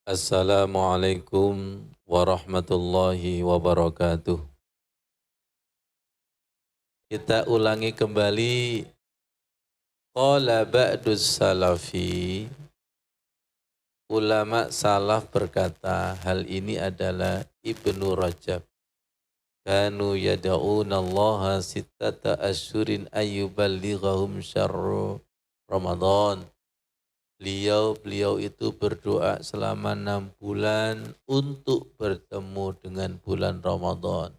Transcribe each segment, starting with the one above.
Assalamualaikum warahmatullahi wabarakatuh. Kita ulangi kembali qala ba'dus salafi. Ulama salaf berkata, hal ini adalah Ibnu Rajab. Kanu yada'unallaha sittata asyurin ayyuballighahum syarru Ramadan. Beliau itu berdoa selama 6 bulan untuk bertemu dengan bulan Ramadan.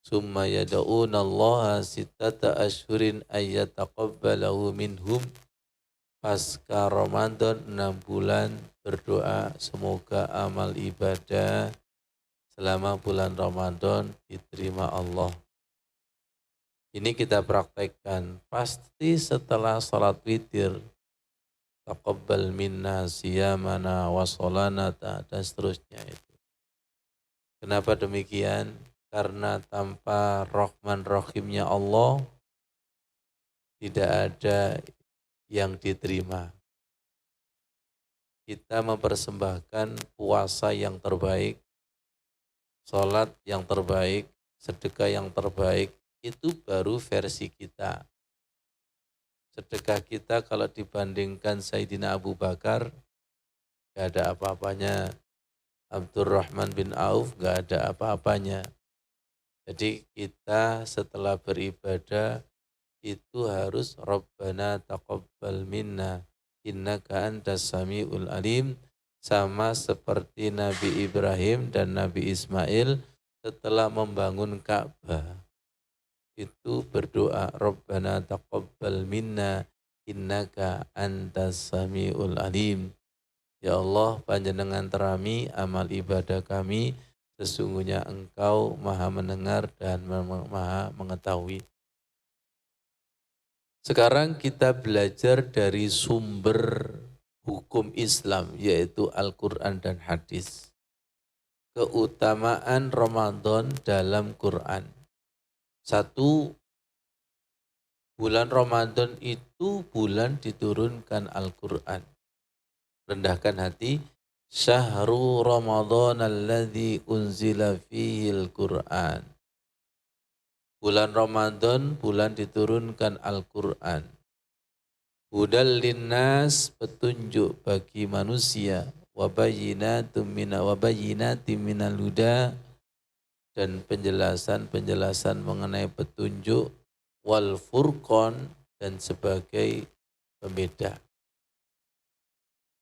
Summa yada'unallaha sittata asyhurin ayyataqabbalahu minhum. Pasca Ramadan 6 bulan berdoa semoga amal ibadah selama bulan Ramadan diterima Allah. Ini kita praktekkan pasti setelah salat witir. Taqabbal minna siyamana wa solanata dan seterusnya itu. Kenapa demikian? Karena tanpa Rahman Rahimnya Allah tidak ada yang diterima. Kita mempersembahkan puasa yang terbaik, sholat yang terbaik, sedekah yang terbaik, itu baru versi kita. Sedekah kita kalau dibandingkan Sayyidina Abu Bakar, gak ada apa-apanya. Abdurrahman bin Auf gak ada apa-apanya. Jadi kita setelah beribadah itu harus Rabbana taqabbal minna innaka antas samiul alim, sama seperti Nabi Ibrahim dan Nabi Ismail setelah membangun Ka'bah. Itu berdoa Rabbana taqabbal minna innaka antas samiul alim. Ya Allah, panjenengan terami amal ibadah kami, sesungguhnya Engkau maha mendengar dan maha mengetahui. Sekarang kita belajar dari sumber hukum Islam, yaitu Al-Quran dan Hadis. Keutamaan Ramadan dalam Quran. 1, bulan Ramadan itu bulan diturunkan Al-Quran. Rendahkan hati. Syahru Ramadan alladzi unzila fihil Quran. Bulan Ramadan, bulan diturunkan Al-Quran. Hudal linnas, petunjuk bagi manusia. Wabayyinatim minal huda, dan penjelasan-penjelasan mengenai petunjuk. Wal furqan, dan sebagai pembeda.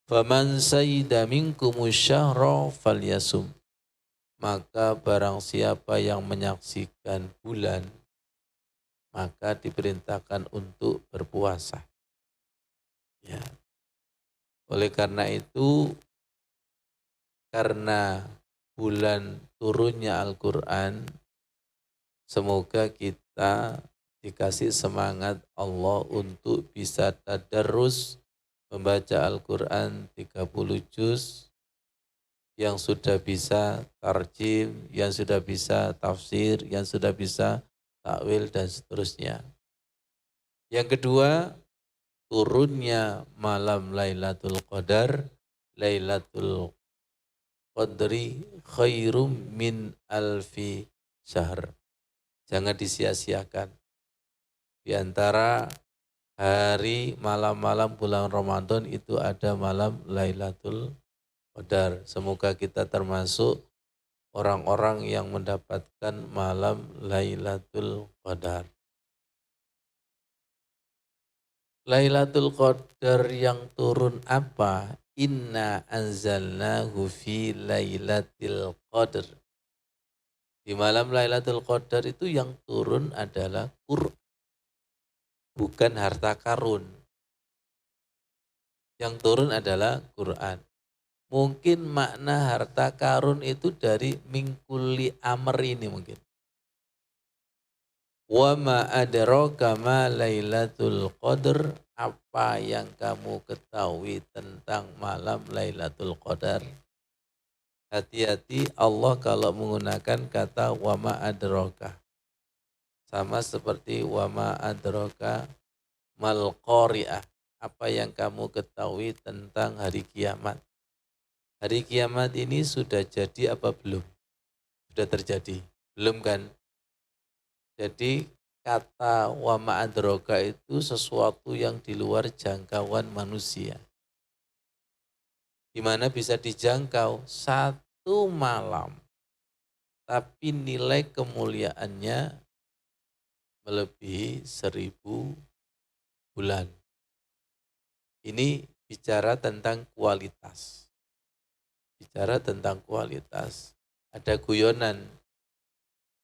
Faman sayyida minkumus syahra falyasum. Maka barang siapa yang menyaksikan bulan, maka diperintahkan untuk berpuasa. Ya. Oleh karena itu, karena bulan turunnya Al-Quran, semoga kita dikasih semangat Allah untuk bisa tadarrus membaca Al-Quran 30 juz, yang sudah bisa tarjim, yang sudah bisa tafsir, yang sudah bisa takwil dan seterusnya. Yang kedua, turunnya malam Lailatul Qadar. Lailatul Qadri khairum min alfi syahr. Jangan disia-siakan. Di antara hari malam-malam bulan Ramadan itu ada malam Lailatul Qadar. Semoga kita termasuk orang-orang yang mendapatkan malam Lailatul Qadar. Lailatul Qadar yang turun apa? Inna anzalnahu fi Lailatul Qadar. Di malam Lailatul Qadar itu yang turun adalah Quran, bukan harta karun. Yang turun adalah Quran. Mungkin makna harta karun itu dari mingkuli amr ini mungkin. Wa ma adraka ma Lailatul Qadar, apa yang kamu ketahui tentang malam Lailatul Qadar? Hati-hati Allah kalau menggunakan kata wa ma adraka. Sama seperti wa ma adraka mal qari'ah. Apa yang kamu ketahui tentang hari kiamat? Hari kiamat ini sudah jadi apa belum? Sudah terjadi? Belum kan? Jadi kata wa ma adraka itu sesuatu yang di luar jangkauan manusia. Di mana bisa dijangkau satu malam. Tapi nilai kemuliaannya melebihi 1000 bulan. Ini bicara tentang kualitas. Bicara tentang kualitas. Ada guyonan,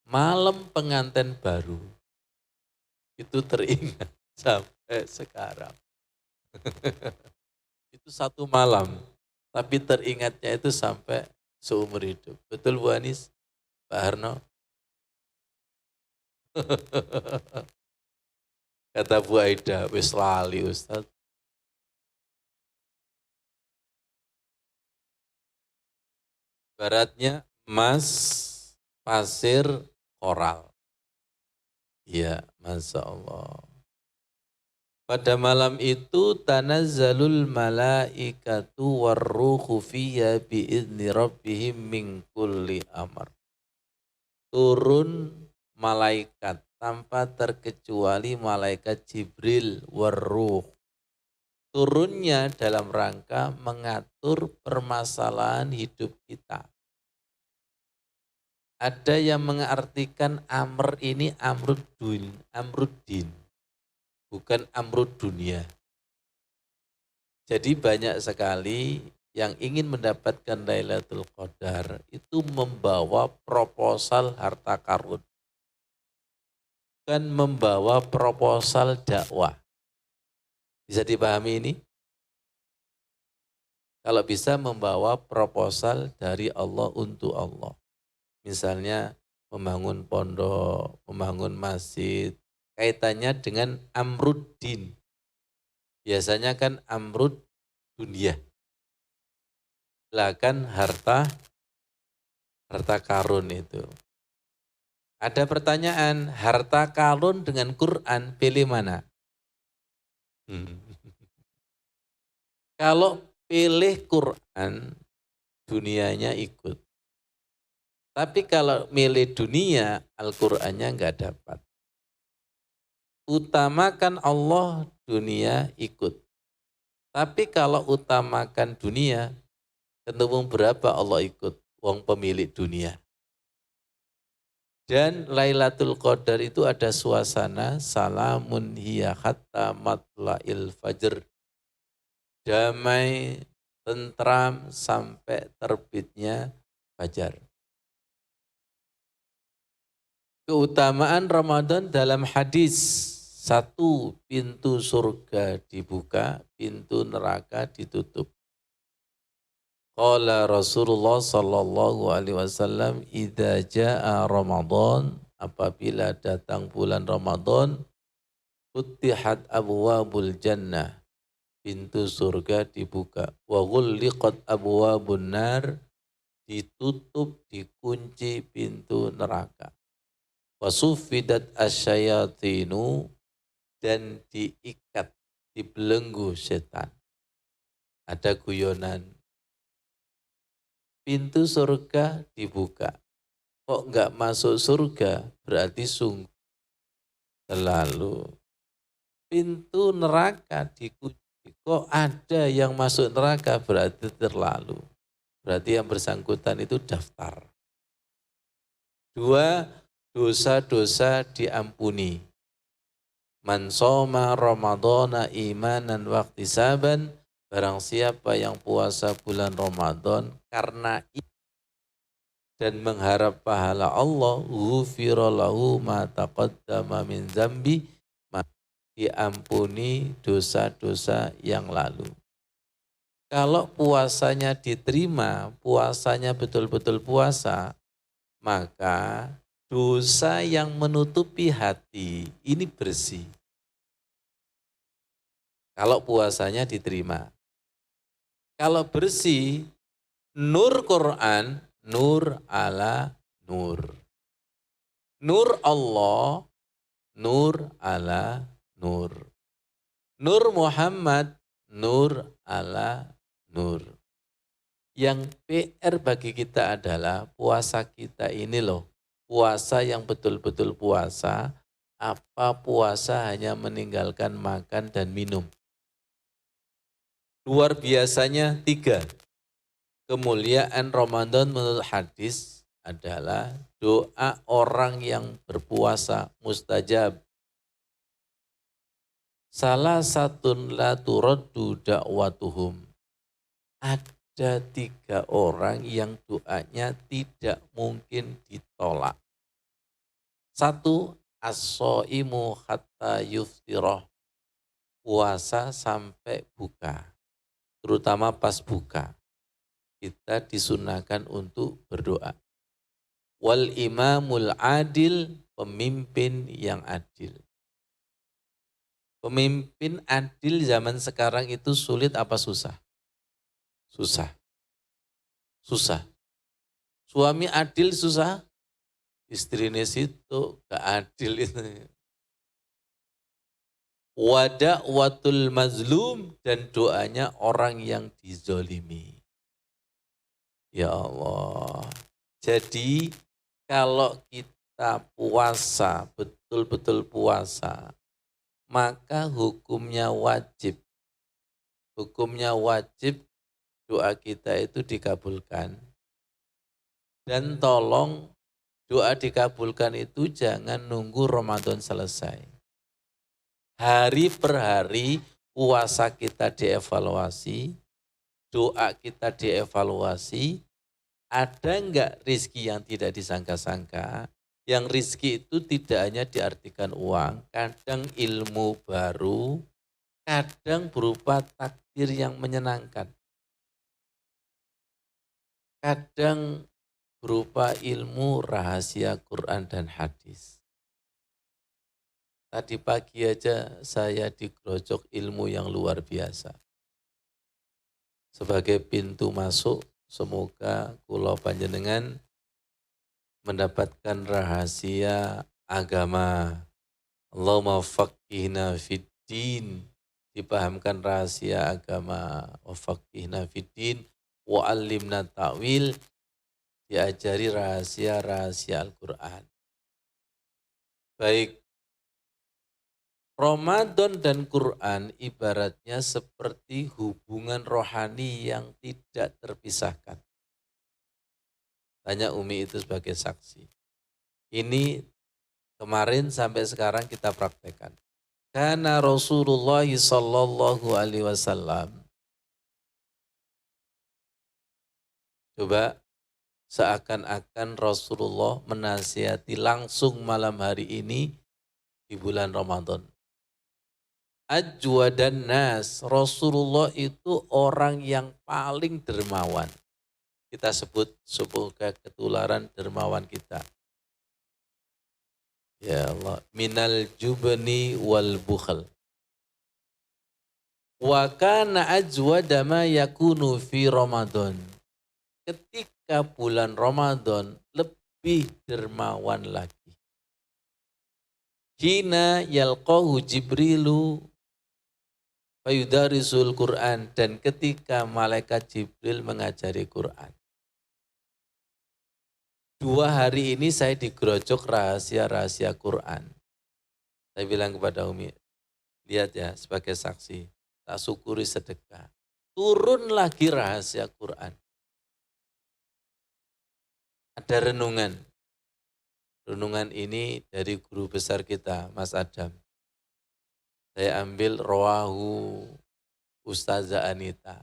malam pengantin baru itu teringat sampai sekarang. Itu satu malam, tapi teringatnya itu sampai seumur hidup. Betul Bu Anis? Pak Harno? Kata Bu Aida, wis lali Ustaz. Baratnya emas, pasir, koral. Iya, Masya Allah. Pada malam itu tanazzalul malaikatu warruhu fiyya biizni rabbihim min kulli amr. Turun malaikat tanpa terkecuali malaikat Jibril warruh. Turunnya dalam rangka mengatur permasalahan hidup kita. Ada yang mengartikan amr ini amruddin, bukan amrud dunia. Jadi banyak sekali yang ingin mendapatkan Lailatul Qadar itu membawa proposal harta karun. Bukan membawa proposal dakwah. Bisa dipahami ini? Kalau bisa membawa proposal dari Allah untuk Allah. Misalnya membangun pondok, membangun masjid, kaitannya dengan amruddin. Biasanya kan amrud dunia. Belakang harta karun itu. Ada pertanyaan, harta karun dengan Quran pilih mana? Kalau pilih Quran, dunianya ikut. Tapi kalau milih dunia, Al-Qur'annya enggak dapat. Utamakan Allah, dunia ikut. Tapi kalau utamakan dunia, ketemu berapa Allah ikut? Wong pemilik dunia. Dan Lailatul Qadar itu ada suasana salamun hiya hatta matla'il fajr. Damai, tentram sampai terbitnya fajar. Keutamaan Ramadan dalam hadis, satu pintu surga dibuka, pintu neraka ditutup. Qala Rasulullah sallallahu alaihi wasallam, idza jaa Ramadan, apabila datang bulan Ramadan, futihat abwabul jannah, pintu surga dibuka, wa ghulliqat abwabun nar, ditutup, dikunci pintu neraka. Wasuffidat asyayatinu, dan diikat, dibelenggu setan. Ada guyonan, pintu surga dibuka. Kok enggak masuk surga? Berarti sungguh terlalu. Pintu neraka dikunci. Kok ada yang masuk neraka? Berarti terlalu. Berarti yang bersangkutan itu daftar. Dua, dosa-dosa diampuni. Man shoma Ramadhana imanan wa ihtisaban, barang siapa yang puasa bulan Ramadan karena dan mengharap pahala Allah, ghufira lahu ma taqaddama min dzambi, diampuni dosa-dosa yang lalu. Kalau puasanya diterima, puasanya betul-betul puasa, maka dosa yang menutupi hati ini bersih. Kalau puasanya diterima. Kalau bersih, nur Quran, nur ala nur. Nur Allah, nur ala nur. Nur Muhammad, nur ala nur. Yang PR bagi kita adalah puasa kita ini loh. Puasa yang betul-betul puasa, apa puasa hanya meninggalkan makan dan minum. Luar biasanya 3. Kemuliaan Ramadan menurut hadis adalah doa orang yang berpuasa mustajab. Salah satu la turaddu da'watuhum. Ada 3 orang yang doanya tidak mungkin ditolak. 1, as-shaimu hatta yuftirah. Puasa sampai buka. Terutama pas buka. Kita disunahkan untuk berdoa. Wal imamul adil, pemimpin yang adil. Pemimpin adil zaman sekarang itu sulit apa susah? Susah. Susah. Suami adil susah, istrinya situ gak adil itu. Watul mazlum, dan doanya orang yang dizolimi. Ya Allah. Jadi kalau kita puasa, betul-betul puasa, maka hukumnya wajib. Hukumnya wajib doa kita itu dikabulkan. Dan tolong doa dikabulkan itu jangan nunggu Ramadan selesai. Hari per hari puasa kita dievaluasi, doa kita dievaluasi, ada enggak rizki yang tidak disangka-sangka. Yang rizki itu tidak hanya diartikan uang, kadang ilmu baru, kadang berupa takdir yang menyenangkan. Kadang berupa ilmu rahasia Quran dan hadis. Tadi pagi aja saya digerojok ilmu yang luar biasa. Sebagai pintu masuk, semoga kula panjenengan mendapatkan rahasia agama. Allahumma faqihna fid din, dipahamkan rahasia agama. Wa faqihna fid din, wa alimna ta'wil, diajari rahasia-rahasia Al-Quran. Baik, Ramadan dan Quran ibaratnya seperti hubungan rohani yang tidak terpisahkan. Tanya Umi itu sebagai saksi. Ini kemarin sampai sekarang kita praktekkan. Karena Rasulullah sallallahu alaihi wasallam, coba seakan-akan Rasulullah menasihati langsung malam hari ini di bulan Ramadan. Ajwadan nas, Rasulullah itu orang yang paling dermawan. Kita sebut semoga ketularan dermawan kita. Ya Allah, minal jubni wal bukhal. Wa kana ajwada ma yakunu fi Ramadan. Ketika bulan Ramadan lebih dermawan lagi. Hina yalqahu Jibrilu fayudarisul Quran, dan ketika malaikat Jibril mengajari Quran. 2 hari ini saya digerojok rahasia-rahasia Quran. Saya bilang kepada Umi, lihat ya sebagai saksi, tak syukuri sedekah. Turun lagi rahasia Quran. Ada renungan. Renungan ini dari guru besar kita, Mas Adam. Saya ambil rawahu Ustazah Anita.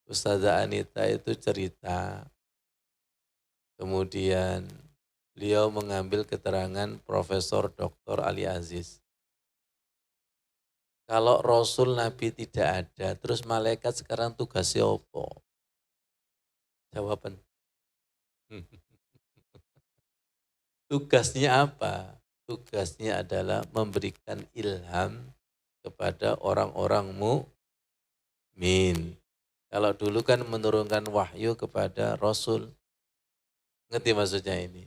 Ustazah Anita itu cerita, kemudian beliau mengambil keterangan Profesor Dr. Ali Aziz. Kalau Rasul Nabi tidak ada, terus malaikat sekarang tugasnya apa? Jawaban. Tugasnya apa? Tugasnya adalah memberikan ilham kepada orang-orang mukmin. Kalau dulu kan menurunkan wahyu kepada Rasul. Ngerti maksudnya ini?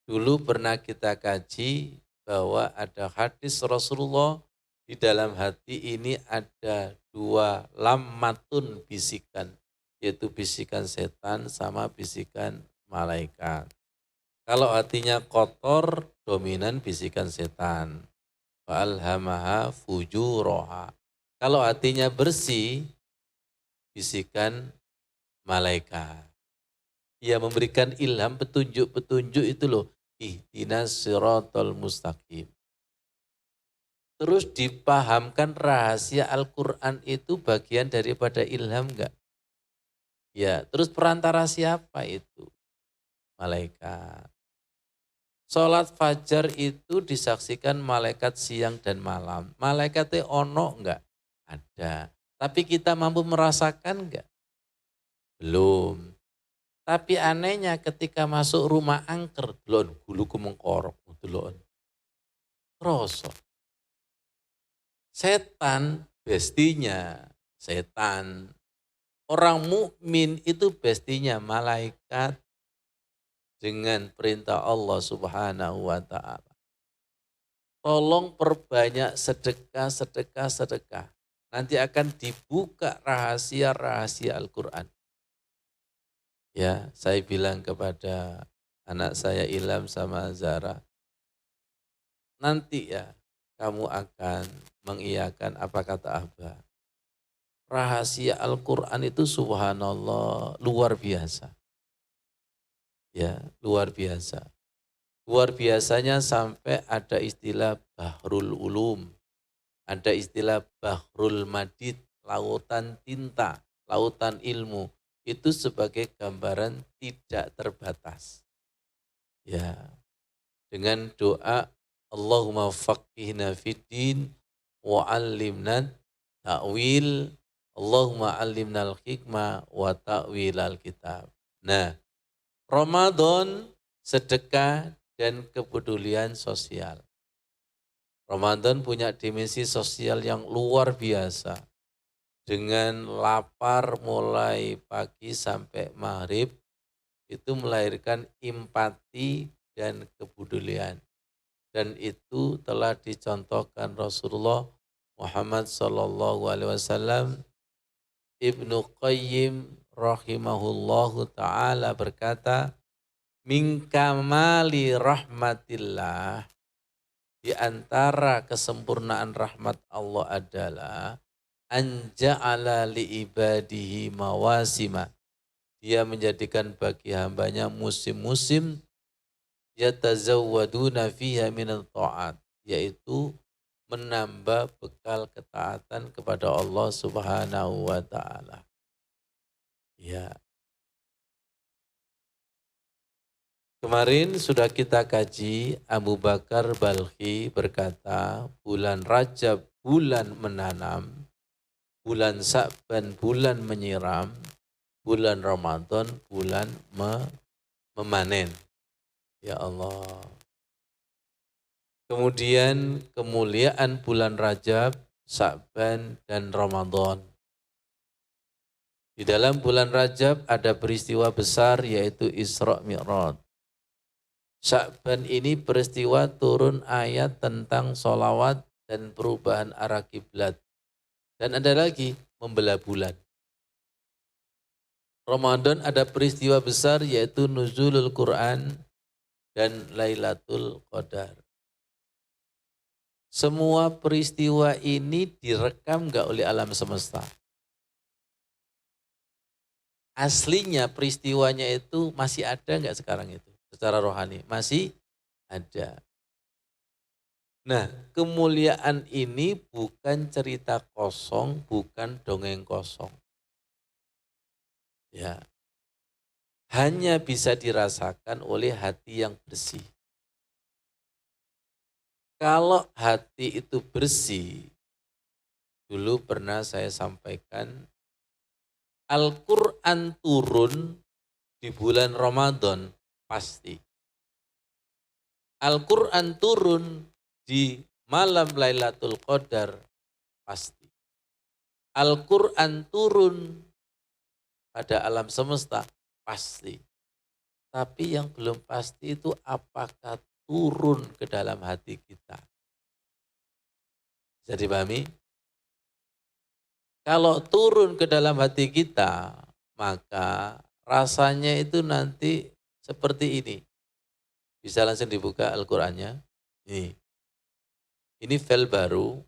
Dulu pernah kita kaji bahwa ada hadis Rasulullah, di dalam hati ini ada dua lammatun bisikan, yaitu bisikan setan sama bisikan malaikat. Kalau hatinya kotor, dominan bisikan setan. Fa'alhamaha fujuroha. Kalau hatinya bersih, bisikan malaikat. Ia memberikan ilham, petunjuk-petunjuk itu loh. Ihdinas siratal mustaqim. Terus dipahamkan rahasia Al-Quran itu bagian daripada ilham enggak? Ya, terus perantara siapa itu? Malaikat. Sholat fajar itu disaksikan malaikat siang dan malam. Malaikatnya ono enggak? Ada. Tapi kita mampu merasakan enggak? Belum. Tapi anehnya ketika masuk rumah angker, delon guluku mengkorok, delon. Kroso. Setan bestinya, setan. Orang mukmin itu bestinya malaikat dengan perintah Allah Subhanahu wa taala. Tolong perbanyak sedekah, sedekah, sedekah. Nanti akan dibuka rahasia-rahasia Al-Quran. Ya, saya bilang kepada anak saya Ilham sama Zara, nanti ya kamu akan mengiyakan apa kata Abah. Rahasia Al-Quran itu subhanallah luar biasa. Ya, luar biasa. Luar biasanya sampai ada istilah Bahrul Ulum, ada istilah Bahrul Madid, lautan tinta, lautan ilmu. Itu sebagai gambaran tidak terbatas. Ya, dengan doa Allahumma faqihna fiddin wa 'allimna ta'wil, Allahumma 'allimna al-hikmah wa ta'wil al-kitab. Nah, Ramadan sedekah dan kepedulian sosial. Ramadan punya dimensi sosial yang luar biasa. Dengan lapar mulai pagi sampai maghrib, itu melahirkan empati dan kepedulian. Dan itu telah dicontohkan Rasulullah Muhammad sallallahu alaihi wasallam. Ibnu Qayyim rahimahullahu taala berkata, min kamali rahmatillah, di antara kesempurnaan rahmat Allah adalah anja'ala li ibadihi mawasima. Dia menjadikan bagi hambanya musim-musim yatazawwaduna fiha minat ta'at, yaitu menambah bekal ketaatan kepada Allah Subhanahu wa taala. Ya. Kemarin sudah kita kaji, Abu Bakar Balkhi berkata, bulan Rajab bulan menanam, bulan Sa'ban bulan menyiram, bulan Ramadan bulan memanen. Ya Allah. Kemudian kemuliaan bulan Rajab, Sa'ban dan Ramadan. Di dalam bulan Rajab ada peristiwa besar yaitu Isra Mi'raj. Sa'ban ini peristiwa turun ayat tentang sholawat dan perubahan arah kiblat. Dan ada lagi membelah bulan. Ramadan ada peristiwa besar yaitu Nuzulul Quran dan Lailatul Qadar. Semua peristiwa ini direkam enggak oleh alam semesta? Aslinya peristiwanya itu masih ada enggak sekarang itu? Secara rohani masih ada. Nah, kemuliaan ini bukan cerita kosong, bukan dongeng kosong. Ya. Hanya bisa dirasakan oleh hati yang bersih. Kalau hati itu bersih, dulu pernah saya sampaikan, Al-Quran turun di bulan Ramadan pasti. Al-Quran turun di malam Lailatul Qadar pasti. Al-Quran turun pada alam semesta pasti. Tapi yang belum pasti itu apakah turun ke dalam hati kita. Bisa dipahami? Kalau turun ke dalam hati kita, maka rasanya itu nanti seperti ini. Bisa langsung dibuka Al-Qur'annya. Ini file baru.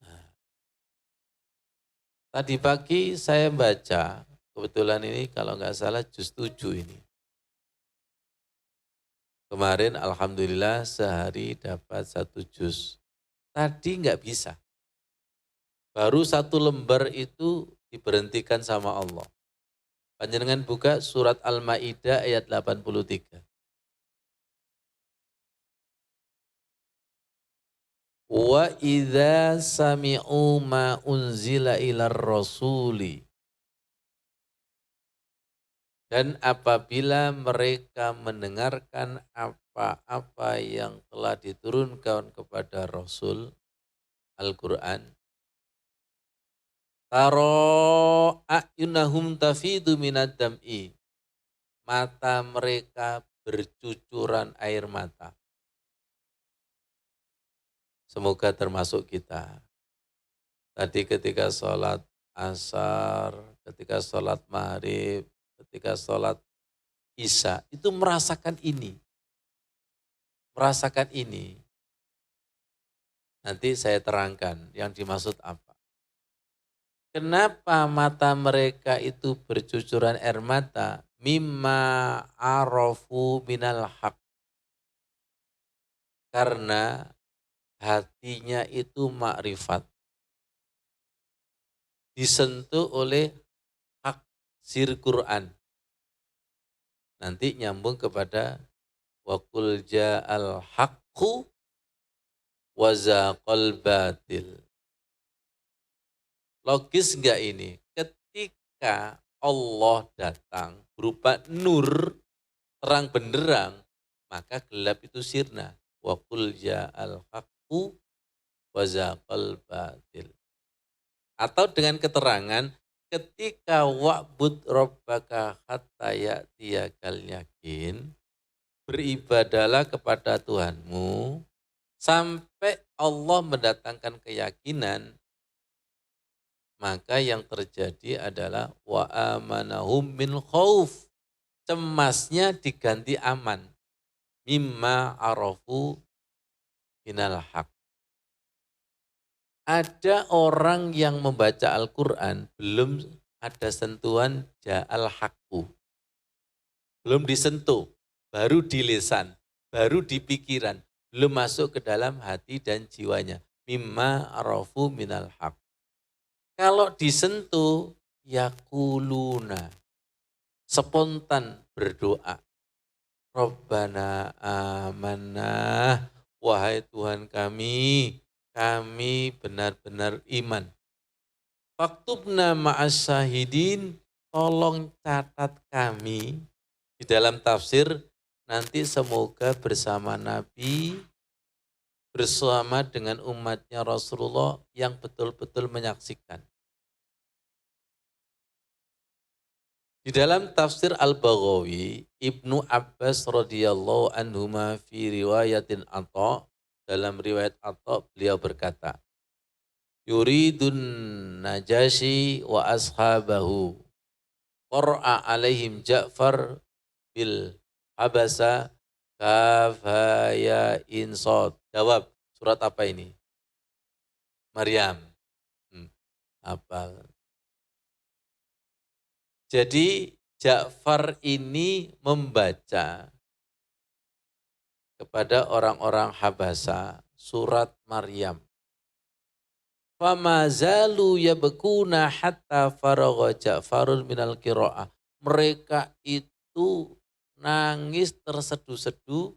Nah, tadi pagi saya baca, kebetulan ini kalau nggak salah juz 7 ini. Kemarin alhamdulillah sehari dapat 1 juz. Tadi nggak bisa. Baru 1 lembar itu diberhentikan sama Allah. Panjenengan buka surat Al-Maidah ayat 83. Wa idza sami'u ma unzila ilar rasuli. Dan apabila mereka mendengarkan apa-apa yang telah diturunkan kepada Rasul Al-Quran, taro a'yunahum tafidu minad dam'i. Mata mereka bercucuran air mata. Semoga termasuk kita. Tadi ketika sholat asar, ketika sholat maghrib, ketika sholat isya, itu merasakan ini. Merasakan ini. Nanti saya terangkan yang dimaksud apa. Kenapa mata mereka itu bercucuran air mata? Mimma arafu minal haq. Karena hatinya itu makrifat. Disentuh oleh hak sir Quran. Nanti nyambung kepada wa qul ja'al haqqu wa zaqal batil. Logis enggak ini? Ketika Allah datang berupa nur, terang benderang, maka gelap itu sirna. Wa qul ja'al haqqu wa zaqal batil. Atau dengan keterangan ketika wa'bud rabbaka hatta ya'tiyakal yakin, beribadalah kepada Tuhanmu sampai Allah mendatangkan keyakinan, maka yang terjadi adalah wa amanahum min khauf. Cemasnya diganti aman. Mimma arafu minal haq. Ada orang yang membaca Al-Quran belum ada sentuhan ja'al haqqu. Belum disentuh, baru di lisan, baru di pikiran, belum masuk ke dalam hati dan jiwanya. Mimma arafu minal haq. Kalau disentuh, yakuluna, spontan berdoa. Rabbana amanah, wahai Tuhan kami benar-benar iman. Faktubna ma'as syahidin, tolong catat kami. Di dalam tafsir, nanti semoga bersama Nabi, bersama dengan umatnya Rasulullah yang betul-betul menyaksikan. Di dalam tafsir Al-Baghawi, Ibnu Abbas radhiyallahu anhuma fi riwayatin Atha, dalam riwayat Atha beliau berkata, yuridun Najasyi wa ashabahu qara'a alaihim Ja'far bil Habasa kafaya insod. Jawab, surat apa ini? Maryam. Hafal. Jadi Ja'far ini membaca kepada orang-orang Habasa surat Maryam. Famazalu yabkuna hatta faragha Ja'farun minal qira'ah. Mereka itu nangis terseduh-seduh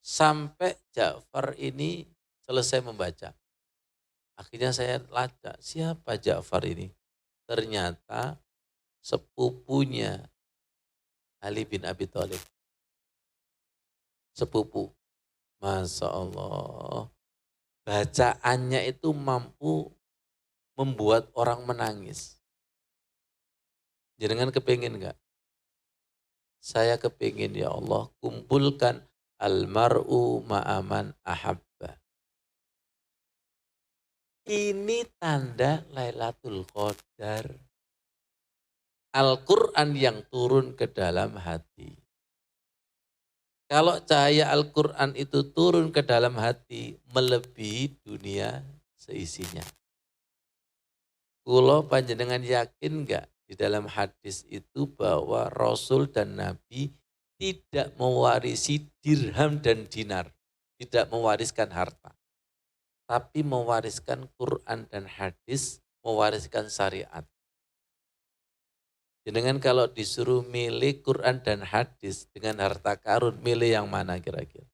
sampai Ja'far ini selesai membaca. Akhirnya saya lacak, siapa Ja'far ini? Ternyata sepupunya Ali bin Abi Thalib. sepupu. Masya Allah. Bacaannya itu mampu membuat orang menangis. Jenengan kepingin enggak? Saya kepingin ya Allah kumpulkan almar'u ma'aman ahabba. Ini tanda Lailatul Qadar. Al-Quran yang turun ke dalam hati. Kalau cahaya Al-Quran itu turun ke dalam hati, melebihi dunia seisinya. Kulo panjenengan yakin enggak di dalam hadis itu bahwa Rasul dan Nabi tidak mewarisi dirham dan dinar, tidak mewariskan harta, tapi mewariskan Quran dan hadis, mewariskan syariat. Dengan kalau disuruh milih Quran dan hadis dengan harta karun, milih yang mana kira-kira?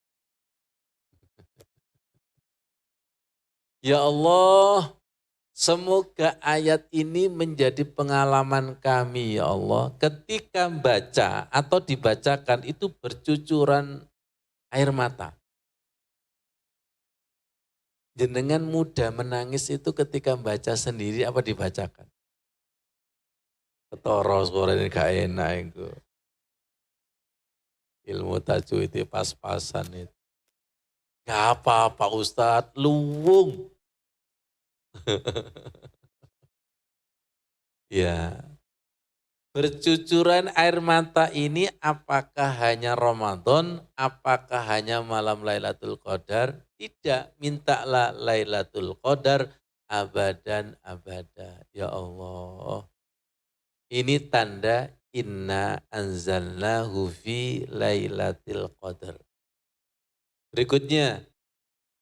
Ya Allah, semoga ayat ini menjadi pengalaman kami ya Allah. Ketika baca atau dibacakan itu bercucuran air mata. Jenengan mudah menangis itu ketika baca sendiri apa dibacakan? Ketoro suara ini gak enak itu. Ilmu tajwid itu pas-pasan itu. Gak apa-apa Ustadz, luwung. Ya, bercucuran air mata ini apakah hanya Ramadan, apakah hanya malam Lailatul Qadar? Tidak, mintalah Lailatul Qadar abadan abada. Ya Allah, ini tanda inna anzalnahu fi Lailatul Qadar. Berikutnya,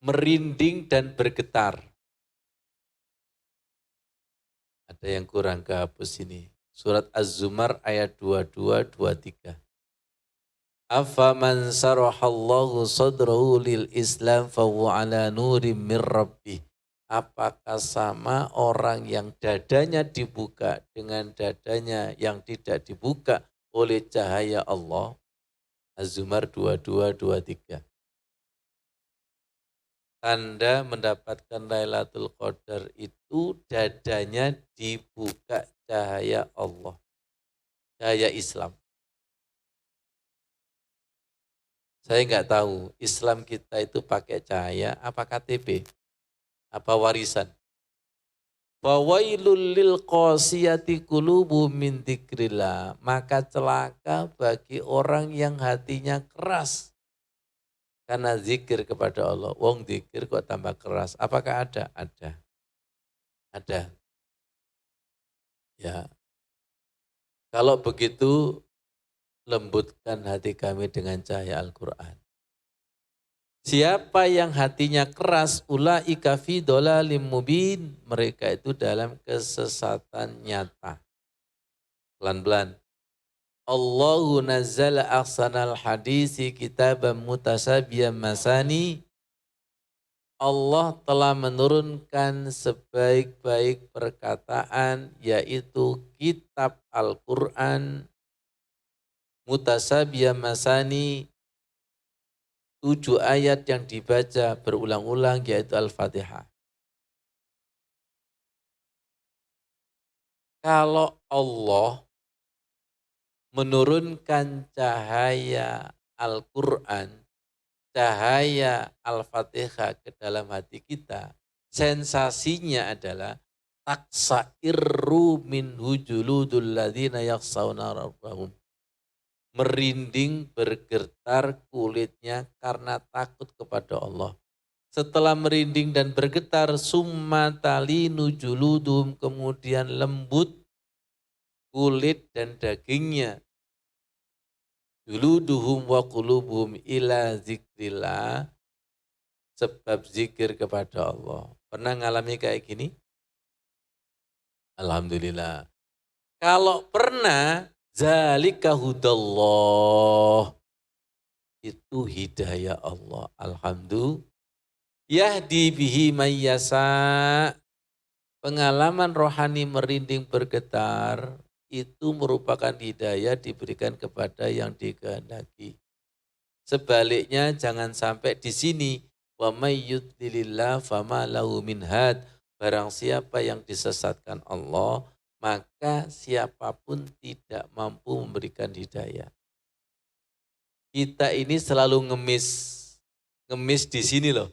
merinding dan bergetar. Ada yang kurang kehapus ini. Surat Az-Zumar ayat 22-23. Afaman sarahallahu sadrahu lil Islam fahuwa ala nurim mir rabbih. Apakah sama orang yang dadanya dibuka dengan dadanya yang tidak dibuka oleh cahaya Allah? Az-Zumar 22-23. Tanda mendapatkan Lailatul Qadar itu dadanya dibuka cahaya Allah, cahaya Islam. Saya nggak tahu Islam kita itu pakai cahaya apa KTP, apa warisan. Fawailul lil qasiyati qulubuhum min dzikrillah. Maka celaka bagi orang yang hatinya keras karena zikir kepada Allah. Wong zikir kok tambah keras. Apakah ada? Ada. Ada. Ya. Kalau begitu lembutkan hati kami dengan cahaya Al-Quran. Siapa yang hatinya keras, ulaika fi dhalalim mubin, mereka itu dalam kesesatan nyata. Pelan-pelan. Allahu nazzala ahsanal hadisi kitaban mutasabiyan masani. Allah telah menurunkan sebaik-baik perkataan yaitu kitab Al-Quran mutasabiyan masani, 7 ayat yang dibaca berulang-ulang yaitu Al-Fatihah. Kalau Allah menurunkan cahaya Al-Quran, cahaya Al-Fatihah ke dalam hati kita, sensasinya adalah taksa'irru minhu juludul ladzina yakhshawna rabbahum. Merinding, bergetar kulitnya karena takut kepada Allah. Setelah merinding dan bergetar, summa talinu juludum, kemudian lembut kulit dan dagingnya. Juluduhum wa qulubuhum ila zikrillah, sebab zikir kepada Allah. Pernah ngalami kayak gini? Alhamdulillah. Kalau pernah, zalika hudallah. Itu hidayah Allah. Alhamdulillah. Yahdi bihi mayyasa. Pengalaman rohani merinding bergetar itu merupakan hidayah diberikan kepada yang dikehendaki. Sebaliknya jangan sampai di sini. Wa may yudlilillah fama lahu min had. Barang siapa yang disesatkan Allah, maka siapapun tidak mampu memberikan hidayah. Kita ini selalu ngemis di sini loh.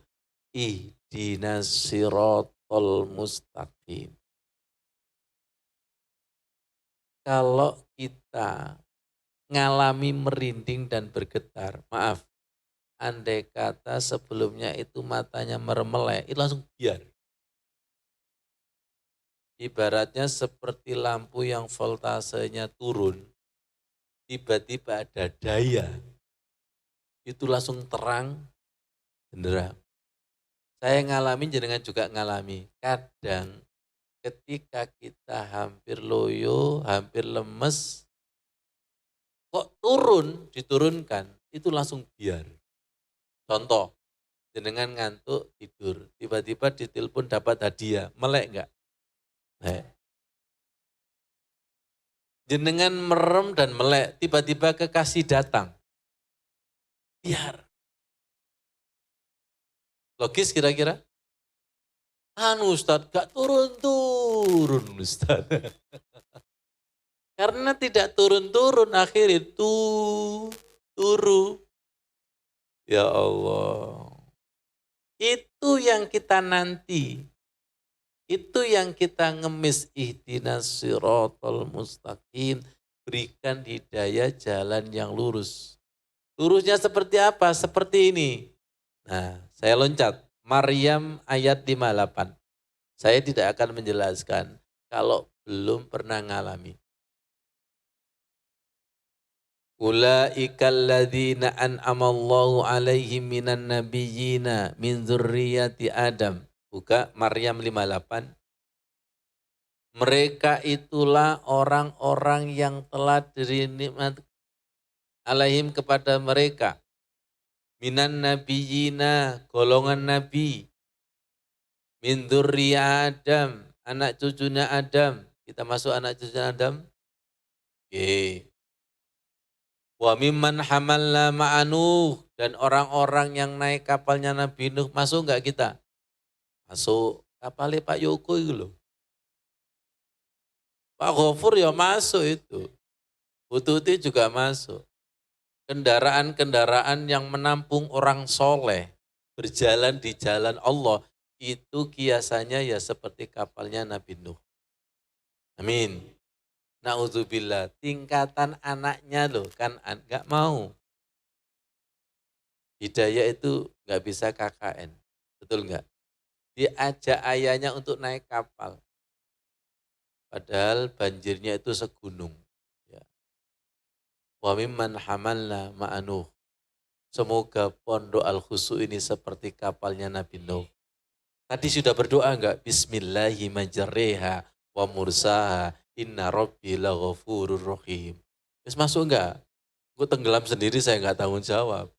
Ihdinas siratal mustaqim. Kalau kita ngalami merinding dan bergetar, maaf, andai kata sebelumnya itu matanya meremelek, itu langsung biar. Ibaratnya seperti lampu yang voltasenya turun, tiba-tiba ada daya, itu langsung terang, benderang. Saya ngalami, jenengan juga ngalami. Kadang ketika kita hampir loyo, hampir lemes, kok diturunkan, itu langsung biar. Contoh, jenengan ngantuk, tidur, tiba-tiba ditelepon dapat hadiah, melek enggak? Jenengan merem dan melek, tiba-tiba kekasih datang. Biar. Logis kira-kira? Ustadz, gak turun-turun Ustadz. Karena tidak turun-turun, akhirnya turu. Ya Allah. Itu yang kita nanti. Itu yang kita ngemis, ihdinas siratal mustaqim, berikan hidayah jalan yang lurus. Lurusnya seperti apa? Seperti ini. Nah, saya loncat. Maryam ayat 58. Saya tidak akan menjelaskan kalau belum pernah ngalami. Ulaikal ladzina an'amallahu alaihim minan nabiyyina min dzurriyyati Adam. Buka Maryam 58. Mereka itulah orang-orang yang telah diberi nikmat alaihim kepada mereka. Minan nabiyyina, golongan nabi. Min dzurriyyah Adam, anak cucunya Adam. Kita masuk anak cucunya Adam? Oke. Wa mimman hamalna ma'anuh. Dan orang-orang yang naik kapalnya Nabi Nuh, masuk enggak kita? Masuk. Kapalnya Pak Yoko itu loh. Pak Ghafur ya masuk itu. Bututi juga masuk. Kendaraan-kendaraan yang menampung orang soleh, berjalan di jalan Allah, itu kiasannya ya seperti kapalnya Nabi Nuh. Amin. Na'udzubillah, tingkatan anaknya loh kan enggak mau. Hidayah itu enggak bisa KKN, betul enggak? Diajak ayahnya untuk naik kapal. Padahal banjirnya itu segunung. Ya. Wa mimman hamalna ma'anuh. Semoga pondok Al-Khusu ini seperti kapalnya Nabi Nuh. Tadi sudah berdoa enggak? Bismillahirrahmanirrahim wa mursaha inna rabbi laghafurur rahim. Terus masuk enggak? Gue tenggelam sendiri saya enggak tanggung jawab.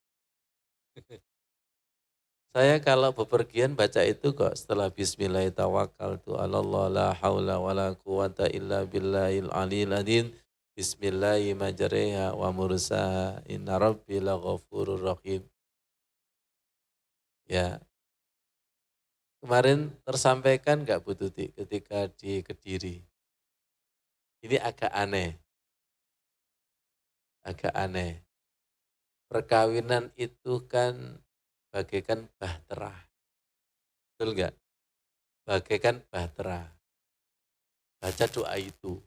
Saya kalau bepergian baca itu kok setelah bismillahirrahmanirrahim la haula wala quwata illa billahil aliyil azim. Bismillahirrahmanirrahim wa mursaha inna rabbi laghafurur rahim. Ya. Kemarin tersampaikan enggak Bu Tuti ketika di Kediri? Ini agak aneh. Agak aneh. Perkawinan itu kan bagaikan bahtera. Betul enggak? Bagaikan bahtera. Baca doa itu.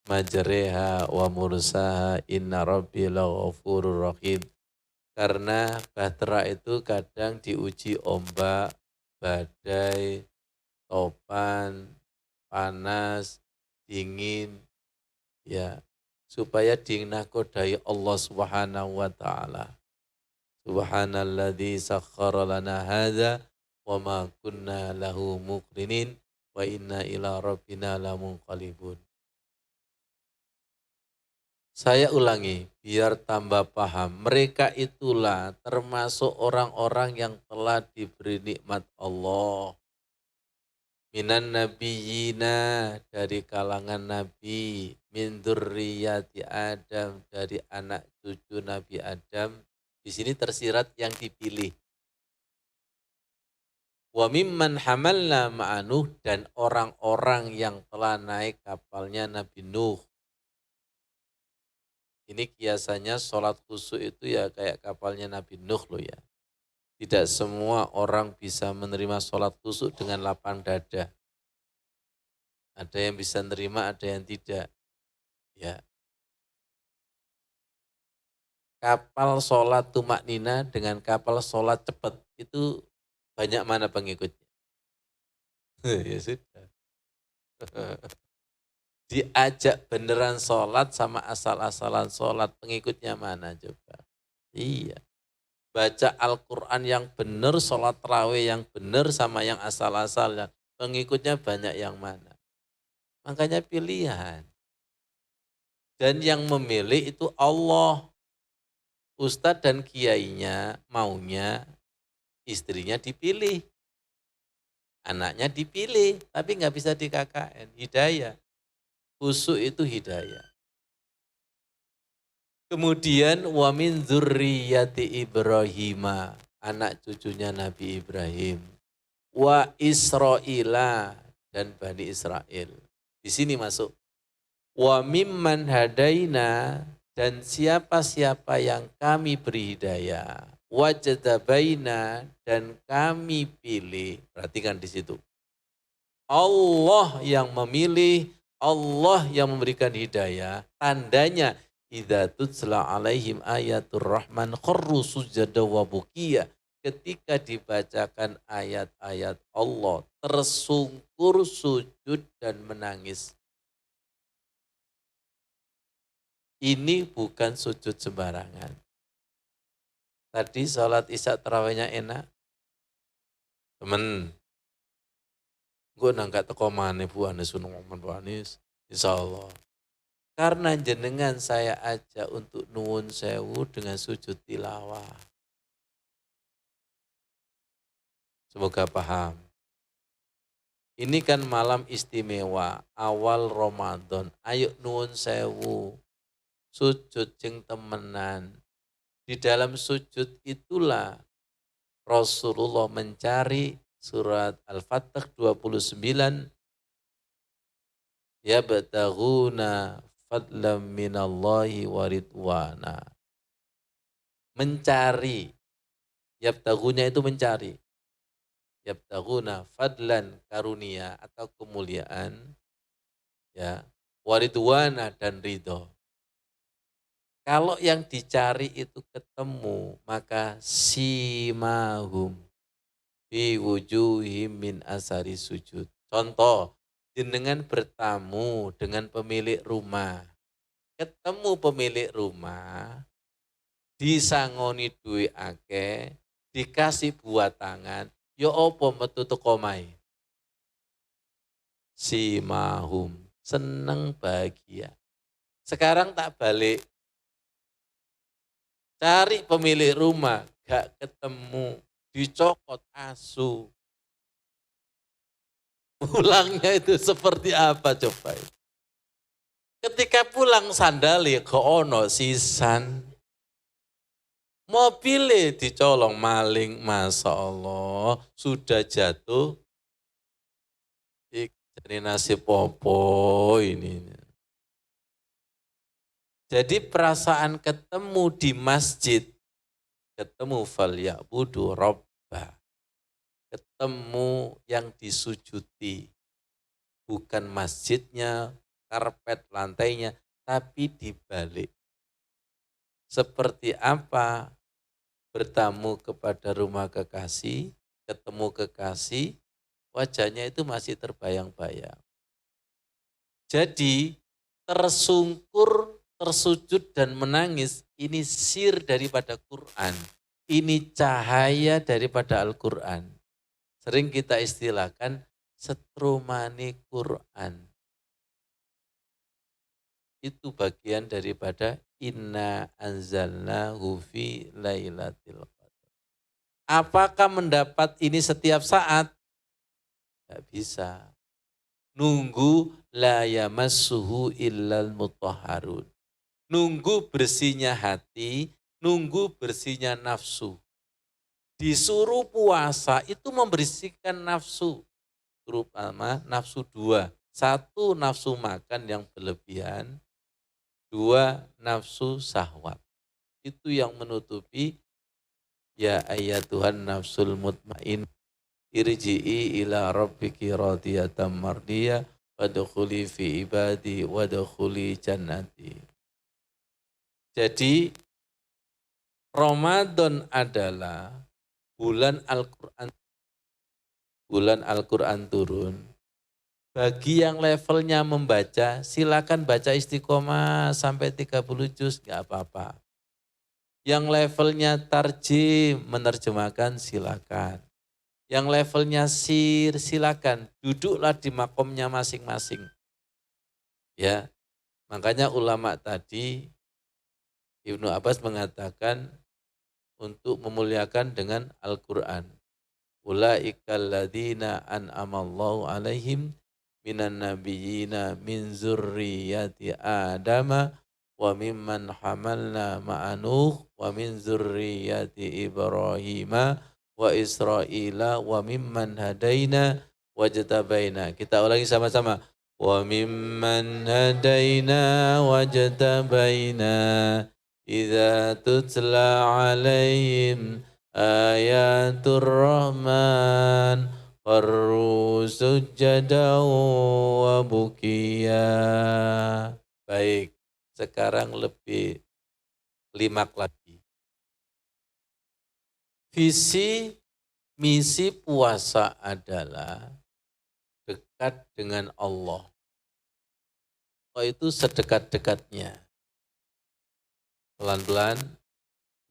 Majreha wa mursaha inna rabbi laghafurur rahim. Karena bahtera itu kadang diuji ombak, badai, topan, panas, dingin, ya, supaya dinakodai Allah Subhanahu wa taala. Subhanalladzi sakhkhara lana hadza wa ma kunna lahu muqrinin wa inna ila rabbina lamunqalibun. Saya ulangi biar tambah paham. Mereka itulah termasuk orang-orang yang telah diberi nikmat Allah. Minan nabiyina, dari kalangan nabi. min dzurriyyati Adam, dari anak cucu Nabi Adam. Di sini tersirat yang dipilih. Wa mimman hamalna ma'a Nuh, dan orang-orang yang telah naik kapalnya Nabi Nuh. Ini kiasannya sholat khusyuk itu ya kayak kapalnya Nabi Nuh loh ya. Tidak semua orang bisa menerima sholat khusyuk dengan lapang dada. Ada yang bisa menerima, ada yang tidak. Ya. Kapal sholat tumak nina dengan kapal sholat cepat itu banyak mana pengikutnya? Ya sudah. Diajak beneran sholat sama asal-asalan sholat, pengikutnya mana coba? Iya. Baca Al-Quran yang benar, sholat tarawih yang benar sama yang asal-asalan, pengikutnya banyak yang mana? Makanya pilihan. Dan yang memilih itu Allah. Ustadz dan kiainya maunya istrinya dipilih. Anaknya dipilih, tapi nggak bisa di KKN. Hidayah. Khusyuk itu hidayah. Kemudian wa min dzurriyyati Ibrahim, anak cucunya Nabi Ibrahim. Wa Israila, dan Bani Israel. Di sini masuk. Wa mimman hadaina, dan siapa-siapa yang kami beri hidayah. Wajadabaina, dan kami pilih. Perhatikan di situ. Allah yang memilih, Allah yang memberikan hidayah. Tandanya idza tutsla alaihim ayatur rahman kharru sujada wa bukiya. Ketika dibacakan ayat-ayat Allah, tersungkur sujud dan menangis. Ini bukan sujud sembarangan. Tadi sholat isya tarawihnya enak. Temen, gue nangkat teko maneh Bu Anis sunung Bu Anis. Insyaallah. Karena jenengan saya ajak untuk nuwun sewu dengan sujud tilawah. Semoga paham. Ini kan malam istimewa, awal Ramadan. Ayo nuwun sewu, sujud jeng temenan. Di dalam sujud itulah Rasulullah mencari surat Al-Fatih 29. Yabtaghuna fadlam minallahi wa ridwana. Mencari. Yabtaghuna itu mencari. Yabtaghuna fadlan, karunia atau kemuliaan. Ya, waridwana, dan ridho. Kalau yang dicari itu ketemu, maka simahum fi wujuhim min asari sujud. Contoh, jenengan bertamu dengan pemilik rumah. Ketemu pemilik rumah, disangoni duit akeh, dikasih buat tangan, ya opo metu teko omahe. Simahum, seneng bahagia. Sekarang tak balik, cari pemilik rumah, gak ketemu, dicokot asu. Pulangnya itu seperti apa coba? Ketika pulang sandali ke ono sisan, mobilnya dicolong maling, Masya Allah, sudah jatuh. Jadi nasib popo ini. Jadi perasaan ketemu di masjid, ketemu fal ya'budu rabbah, ketemu yang disujuti, bukan masjidnya, karpet lantainya, tapi dibalik. Seperti apa bertamu kepada rumah kekasih, ketemu kekasih, wajahnya itu masih terbayang-bayang. Jadi tersungkur, tersujud dan menangis, ini sir daripada Quran. Ini cahaya daripada Al-Quran. Sering kita istilahkan setrumani Quran. Itu bagian daripada inna anzalnahu fi lailatul qadar. Apakah mendapat ini setiap saat? Tidak bisa. Nunggu la yamassuhu illal mutahharun. Nunggu bersihnya hati, nunggu bersihnya nafsu. Disuruh puasa itu membersihkan nafsu, terutama nafsu dua. Satu, nafsu makan yang berlebihan. Dua, nafsu syahwat. Itu yang menutupi ya Tuhan nafsul mutmain. Irji'i ila rabbiki radiyatan mardiyah wadkhuli fi ibadi wadkhuli jannati. Jadi Ramadan adalah bulan Al-Quran, turun. Bagi yang levelnya membaca, silakan baca istiqomah sampai 30 juz, nggak apa-apa. Yang levelnya tarjim, menerjemahkan, silakan. Yang levelnya sir, silakan. Duduklah di makomnya masing-masing. Ya, makanya ulama tadi, Ibnu Abbas mengatakan untuk memuliakan dengan Al-Quran. Ulaikal ladzina an'amallahu alaihim minan nabiyyina min zurriyyati adama wa mimman hamalna ma'anuh wa min zurriyyati ibrahima wa israila wa mimman hadaina wajtabaina. Kita ulangi sama-sama. Wa mimman hadaina wajtabaina idza tutla alaihim ayatur rahman Farru sujada wa bukiya. Baik, sekarang lebih limak lagi. Visi misi puasa adalah dekat dengan Allah. Oh, itu sedekat-dekatnya. Pelan-pelan.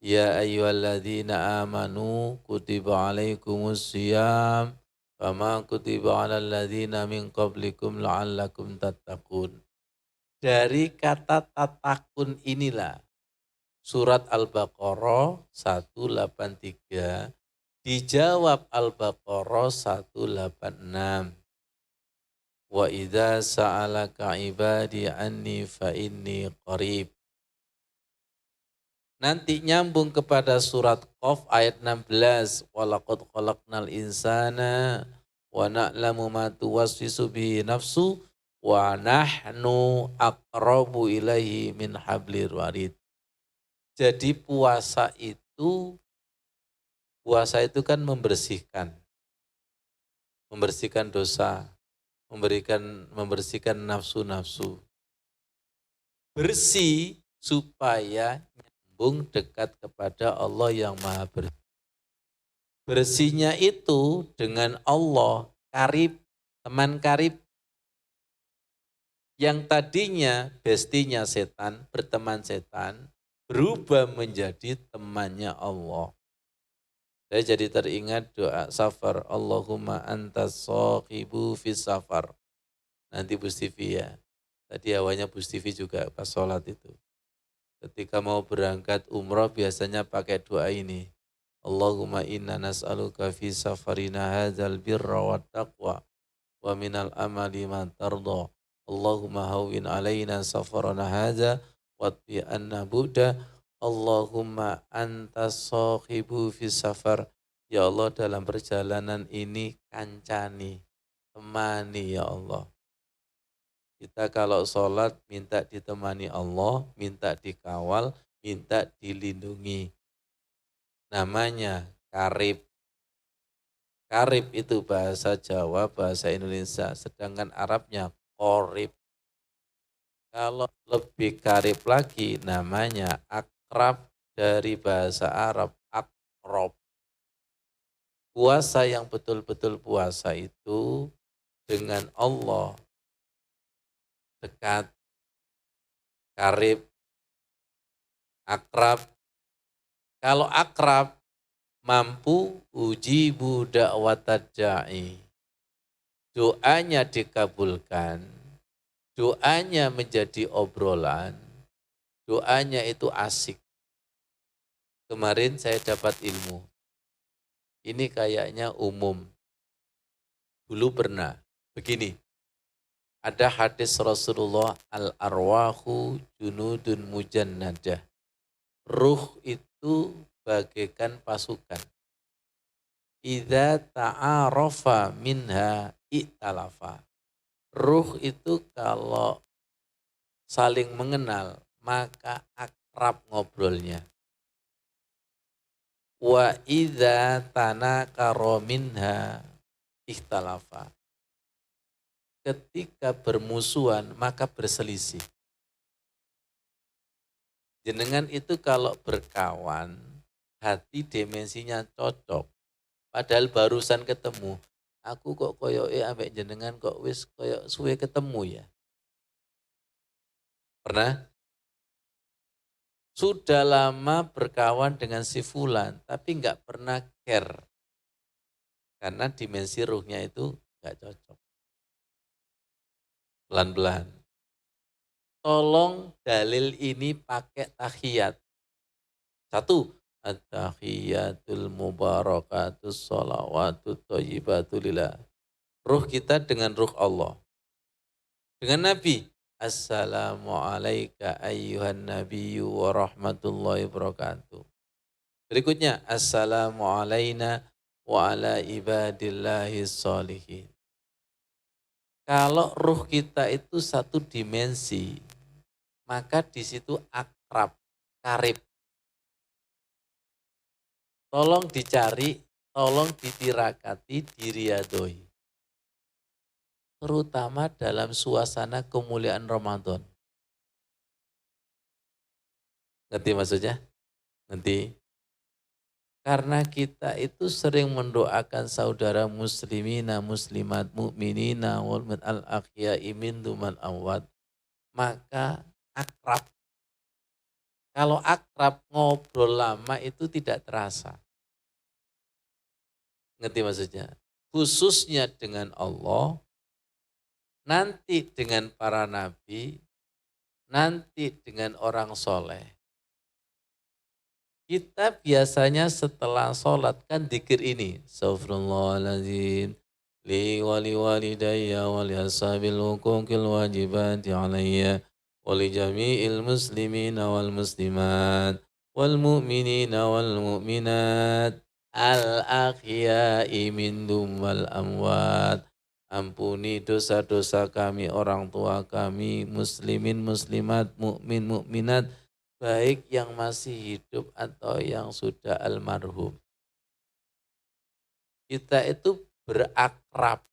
Ya ayyuhalladzina amanu kutiba alaikumus syiyam kama kutiba alal ladzina min qablikum la'allakum tattaqun. Dari kata tatakun inilah surat Al-Baqarah 183 dijawab Al-Baqarah 186. Wa idza sa'alaka ibadi anni fa inni qarib. Nanti nyambung kepada surat Qaf ayat 16. Walaqad khalaqnal insana wa na'lamu ma tuwaswisu bihi nafsu wa nahnu aqrabu ilaihi min hablir warid. Jadi puasa itu kan membersihkan dosa, membersihkan nafsu-nafsu. Bersih supaya dekat kepada Allah yang maha bersih. Bersihnya itu dengan Allah, karib, teman karib. Yang tadinya bestinya setan, berteman setan, berubah menjadi temannya Allah. Saya jadi teringat doa safar, Allahumma antas sohibu fis safar. Nanti Bu Stivi ya. Tadi awalnya Bu Stivi juga pas sholat itu. Ketika mau berangkat umroh biasanya pakai doa ini. Allahumma inna nas'aluka fi safarina hadzal birra wat taqwa wa minal amali ma tarda. Allahumma hawwin alaina safarana hadza watbi anna bu'da. Allahumma antas sahibu fi safar. Ya Allah, dalam perjalanan ini kancani, temani ya Allah. Kita kalau sholat minta ditemani Allah, minta dikawal, minta dilindungi. Namanya karib. Karib itu bahasa Jawa, bahasa Indonesia. Sedangkan Arabnya korib. Kalau lebih karib lagi namanya akrab, dari bahasa Arab akrob. Puasa yang betul-betul puasa itu dengan Allah dekat, karib, akrab. Kalau akrab mampu ujibu da'watad da'i. Doanya dikabulkan, doanya menjadi obrolan, doanya itu asik. Kemarin saya dapat ilmu, ini kayaknya umum. Dulu pernah begini, Ada hadis Rasulullah, al-arwahu junudun mujannadah. Ruh itu bagaikan pasukan. Idza ta'arafa minha i'talafa. Ruh itu kalau saling mengenal, maka akrab ngobrolnya. Wa idza tanakara minha ikhtalafa. Ketika bermusuhan, maka berselisih. Jenengan itu kalau berkawan, hati dimensinya cocok. Padahal barusan ketemu. Aku kok koyoke ambek jenengan kok wis koyok suwe ketemu ya. Pernah? Sudah lama berkawan dengan si fulan, tapi nggak pernah care. Karena dimensi ruhnya itu nggak cocok. Pelan-pelan. Tolong dalil ini pakai tahiyat. Satu, at-tahiyatul mubarakatus sholawatut thayyibatu lillah. Ruh kita dengan ruh Allah. Dengan Nabi, assalamu alayka ayyuhan nabiyyu wa rahmatullahi wabarakatuh. Berikutnya, assalamu alayna wa ala ibadillahi sholihin. Kalau ruh kita itu satu dimensi, maka di situ akrab, karib. Tolong dicari, tolong ditirakati, diriadoi. Terutama dalam suasana kemuliaan Ramadan. Ngerti maksudnya? Ngerti? Karena kita itu sering mendoakan saudara muslimina, muslimat, mu'minina, wal al-akhya'i min duman awad. Maka akrab. Kalau akrab ngobrol lama itu tidak terasa. Ngerti maksudnya? Khususnya dengan Allah, nanti dengan para nabi, nanti dengan orang soleh. Kita biasanya setelah sholat kan dzikir ini. Astaghfirullahaladzim. Li wali walidayya wali ashabil hukukil wajibati alayya. Wali jami'il muslimina wal muslimat. Wal mu'minina wal mu'minat. Al-akhya'i mindum wal amwat. Ampuni dosa-dosa kami, orang tua kami, muslimin, muslimat, mukmin, mukminat, baik yang masih hidup atau yang sudah almarhum. Kita itu berakrab.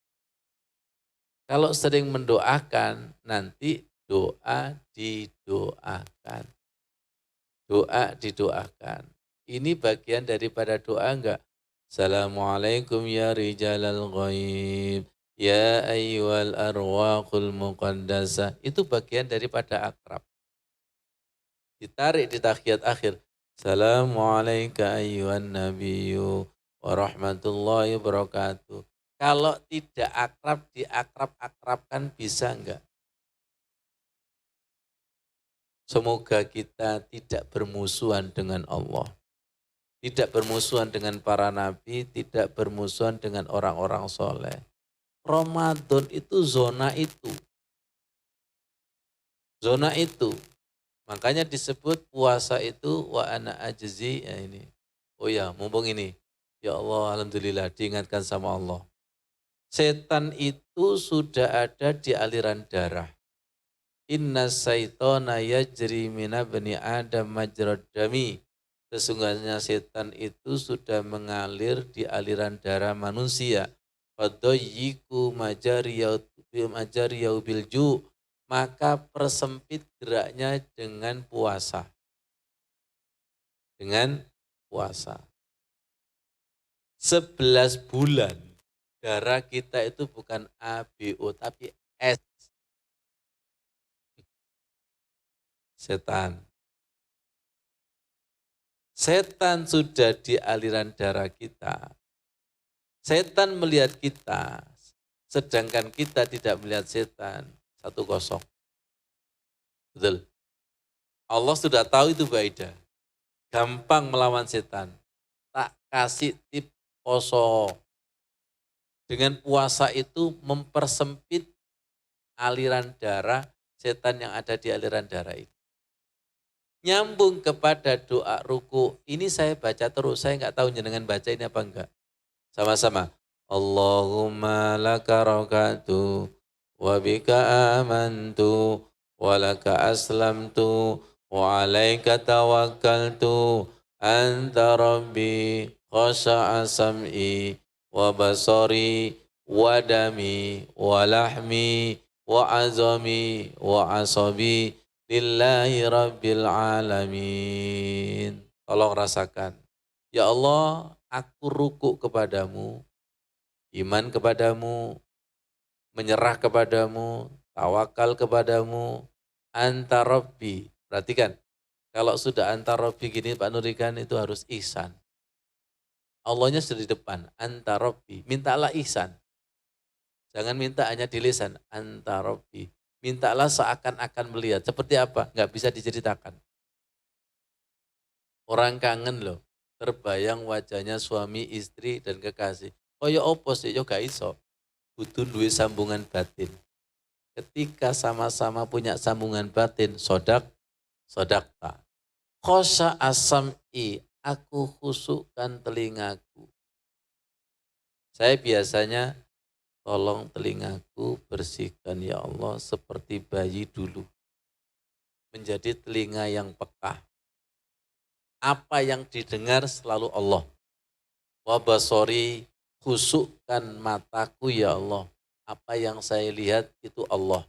Kalau sering mendoakan, nanti doa didoakan. Doa didoakan. Ini bagian daripada doa enggak? Assalamualaikum ya rijalal ghaib. Ya ayyuhal arwaqul muqaddasah. Itu bagian daripada akrab. Ditarik di tahiyat akhir. Assalamualaikum ayyuhan nabiyyu wa rahmatullahi wabarakatuh. Kalau tidak akrab, diakrab-akrabkan bisa enggak? Semoga kita tidak bermusuhan dengan Allah. Tidak bermusuhan dengan para nabi, tidak bermusuhan dengan orang-orang soleh. Ramadan itu zona itu. Zona itu. Makanya disebut puasa itu wa ana ajzi ya ini. Oh ya, mumpung ini. Ya Allah, alhamdulillah diingatkan sama Allah. Setan itu sudah ada di aliran darah. Inna syaitana yajri mina bani Adam majrad dami. Sesungguhnya setan itu sudah mengalir di aliran darah manusia. Fadoyiku majariyau bilju. Maka persempit geraknya dengan puasa. Dengan puasa. 11 bulan darah kita itu bukan ABO tapi S. Setan. Setan sudah di aliran darah kita. Setan melihat kita, sedangkan kita tidak melihat setan. 1-0. Betul. Allah sudah tahu itu Baidah. Gampang melawan setan. Tak kasih tip poso. Dengan puasa itu mempersempit aliran darah setan yang ada di aliran darah ini. Nyambung kepada doa ruku, ini saya baca terus, saya nggak tahu jenengan baca ini apa enggak. Sama-sama. Allahumma laka rakatu wa bika amantu wa laka aslamtu wa alaika tawakkaltu anta rabbi khasha'a sam'i wa basari wa dami wa lahmi wa azami wa asabi lillahi rabbil alamin. Tolong rasakan. Ya Allah, aku ruku kepadamu, iman kepadamu, menyerah kepadamu, tawakal kepadamu, anta rabbi. Perhatikan, kalau sudah anta rabbi gini Pak Nurikan itu harus ihsan. Allahnya sudah di depan, anta rabbi. Mintalah ihsan. Jangan minta hanya di lisan, anta rabbi. Mintalah seakan-akan melihat. Seperti apa? Nggak bisa diceritakan. Orang kangen loh, terbayang wajahnya suami, istri, dan kekasih. Oh ya opo sih, yo gak iso. Butuh duwe sambungan batin. Ketika sama-sama punya sambungan batin, sodakta. Khosa asam'i, aku khusukkan telingaku. Saya biasanya, tolong telingaku bersihkan ya Allah seperti bayi dulu. Menjadi telinga yang peka. Apa yang didengar selalu Allah. Wabasori, khusukkan mataku ya Allah. Apa yang saya lihat itu Allah.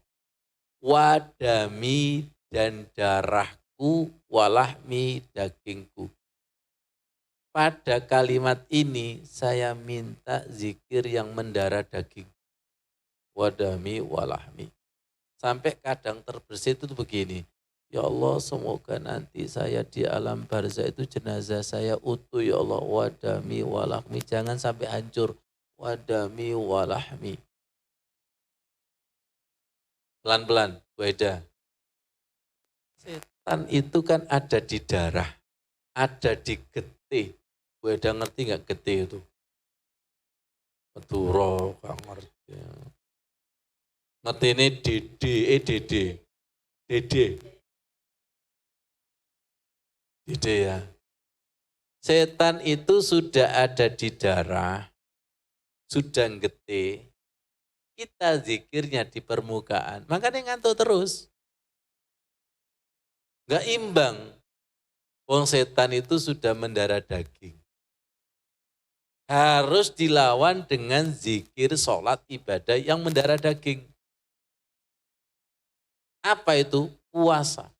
Wadami dan darahku, walahmi dagingku. Pada kalimat ini saya minta zikir yang mendarah daging. Wadami walahmi. Sampai kadang terbersit itu begini. Ya Allah, semoga nanti saya di alam barzah itu jenazah saya utuh ya Allah. Wadami walahmi, jangan sampai hancur. Wadami walahmi. Pelan-pelan, Bu Eda. Setan itu kan ada di darah, ada di getih. Bu Eda ngerti nggak getih itu? Madura, gak ngerti. Ngerti ini Dede ya. Setan itu sudah ada di darah, sudah getih, kita zikirnya di permukaan, makanya ngantuk terus. Gak imbang, wong setan itu sudah mendarah daging. Harus dilawan dengan zikir, sholat, ibadah yang mendarah daging. Apa itu? Puasa.